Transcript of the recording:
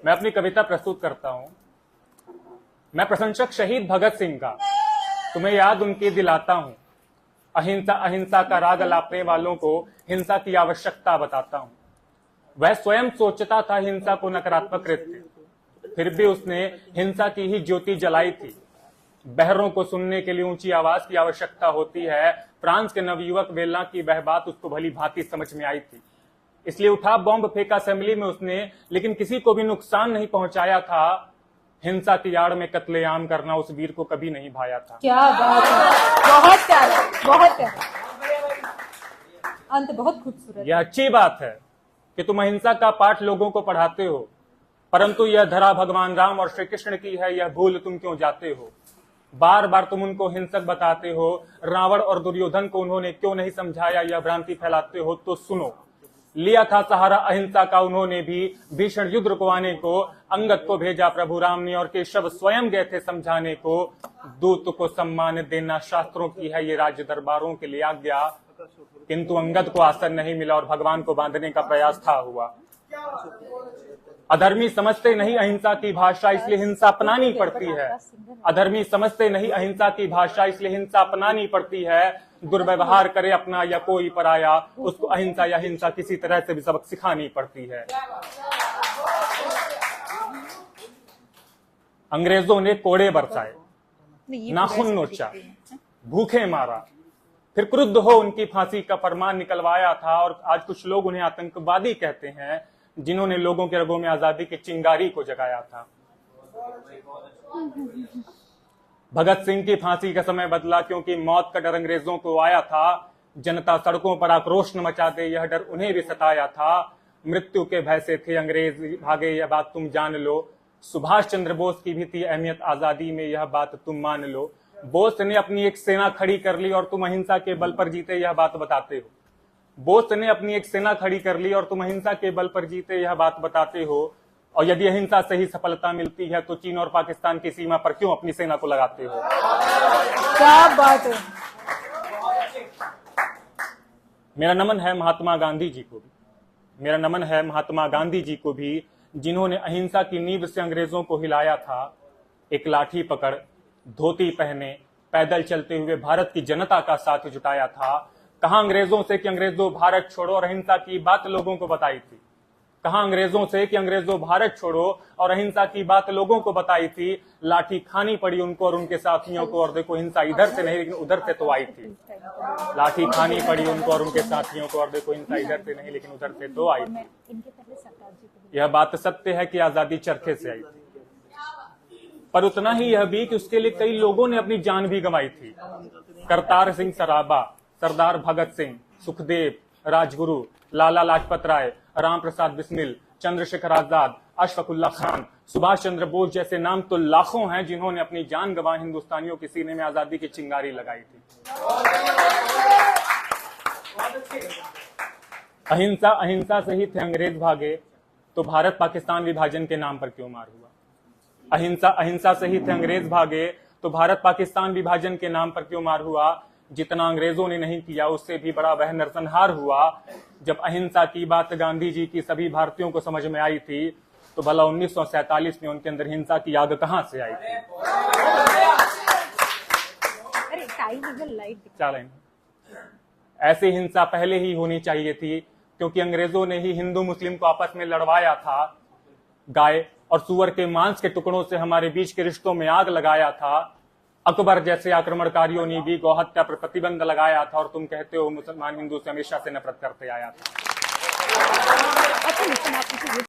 मैं अपनी कविता प्रस्तुत करता हूं। मैं प्रशंसक शहीद भगत सिंह का तुम्हें याद उनकी दिलाता हूं। अहिंसा अहिंसा का राग लापने वालों को हिंसा की आवश्यकता बताता हूं। वह स्वयं सोचता था हिंसा को नकारात्मक कृत्य, फिर भी उसने हिंसा की ही ज्योति जलाई थी। बहरों को सुनने के लिए ऊंची आवाज की आवश्यकता होती है। फ्रांस के नवयुवक वेल्ला की वह बात उसको भली भांति समझ में आई थी, इसलिए उठा बॉम्ब फेंका असेंबली में उसने, लेकिन किसी को भी नुकसान नहीं पहुंचाया था। हिंसा की आड़ में कत्लेआम करना उस वीर को कभी नहीं भाया था। क्या बात है, बहुत प्यारा, बहुत प्यारा अंत, बहुत खूबसूरत। यह अच्छी बात है कि तुम अहिंसा का पाठ लोगों को पढ़ाते हो, परंतु यह धरा भगवान राम और श्री कृष्ण की है, यह भूल तुम क्यों जाते हो? बार बार तुम उनको हिंसक बताते हो। रावण और दुर्योधन को उन्होंने क्यों नहीं समझाया, यह भ्रांति फैलाते हो। तो सुनो, लिया था सहारा अहिंसा का उन्होंने भी, भीषण युद्ध रुकवाने को अंगद को भेजा प्रभु राम ने, और केशव स्वयं गए थे समझाने को। दूत को सम्मान देना शास्त्रों की है, ये राज्य दरबारों के लिए आज्ञा, किंतु अंगद को आसन नहीं मिला और भगवान को बांधने का प्रयास था हुआ। अधर्मी समझते नहीं अहिंसा की भाषा, इसलिए हिंसा अपनानी पड़ती है। अधर्मी समझते नहीं अहिंसा की भाषा, इसलिए हिंसा अपनानी पड़ती है। दुर्व्यवहार करे अपना या कोई पराया, उसको अहिंसा या हिंसा किसी तरह से भी सबक सिखानी पड़ती है। अंग्रेजों ने कोड़े बरसाए, नाखून नोचा, भूखे मारा, फिर क्रुद्ध हो उनकी फांसी का फरमान निकलवाया था। और आज कुछ लोग उन्हें आतंकवादी कहते हैं, जिन्होंने लोगों के रगों में आजादी की चिंगारी को जगाया था। भगत सिंह की फांसी का समय बदला, क्योंकि मौत का डर अंग्रेजों को आया था। जनता सड़कों पर आक्रोश न मचा दे, यह डर उन्हें भी सताया था। मृत्यु के भय से थे अंग्रेज भागे, यह बात तुम जान लो। सुभाष चंद्र बोस की भी थी अहमियत आजादी में, यह बात तुम मान लो। बोस ने अपनी एक सेना खड़ी कर ली और तुम अहिंसा के बल पर जीते, यह बात बताते हो। बोस ने अपनी एक सेना खड़ी कर ली और तुम अहिंसा के बल पर जीते, यह बात बताते हो। और यदि अहिंसा से ही सफलता मिलती है, तो चीन और पाकिस्तान की सीमा पर क्यों अपनी सेना को लगाते हो? क्या बात है। मेरा नमन है महात्मा गांधी जी को भी, मेरा नमन है महात्मा गांधी जी को भी, जिन्होंने अहिंसा की नींव से अंग्रेजों को हिलाया था। एक लाठी पकड़, धोती पहने, पैदल चलते हुए भारत की जनता का साथ जुटाया था। कहा अंग्रेजों से कि अंग्रेजों भारत छोड़ो, और अहिंसा की बात लोगों को बताई थी। कहा अंग्रेजों से कि अंग्रेजों भारत छोड़ो, और अहिंसा की बात लोगों को बताई थी। लाठी खानी पड़ी उनको और उनके साथियों को, और देखो हिंसा इधर से नहीं लेकिन उधर से तो आई थी। लाठी खानी पड़ी उनको और उनके साथियों को, और देखो हिंसा इधर से नहीं लेकिन उधर से तो आई थी। यह बात सत्य है कि आजादी चरखे से आई थी, पर उतना ही यह भी कि उसके लिए कई लोगों ने अपनी जान भी गंवाई थी। करतार सिंह सराबा, सरदार भगत सिंह, सुखदेव, राजगुरु, लाला लाजपत राय, राम प्रसाद बिस्मिल, चंद्रशेखर आजाद, अशफाकुल्ला खान, सुभाष चंद्र बोस जैसे नाम तो लाखों हैं, जिन्होंने अपनी जान गंवा हिंदुस्तानियों के सीने में आजादी की चिंगारी लगाई थी। अहिंसा अहिंसा से ही थे अंग्रेज भागे, तो भारत पाकिस्तान विभाजन के नाम पर क्यों मार हुआ? अहिंसा अहिंसा से ही थे अंग्रेज भागे, तो भारत पाकिस्तान विभाजन के नाम पर क्यों मार हुआ? जितना अंग्रेजों ने नहीं किया, उससे भी बड़ा वह नरसंहार हुआ। जब अहिंसा की बात गांधी जी की सभी भारतीयों को समझ में आई थी, तो भला 1947 में उनके अंदर हिंसा की आग कहां से आई थी? ऐसी हिंसा पहले ही होनी चाहिए थी, क्योंकि अंग्रेजों ने ही हिंदू मुस्लिम को आपस में लड़वाया था। गाय और सुअर के मांस के टुकड़ों से हमारे बीच के रिश्तों में आग लगाया था। अकबर जैसे आक्रमणकारियों ने भी गौहत्या पर प्रतिबंध लगाया था, और तुम कहते हो मुसलमान हिंदू से हमेशा से नफरत करते आया था।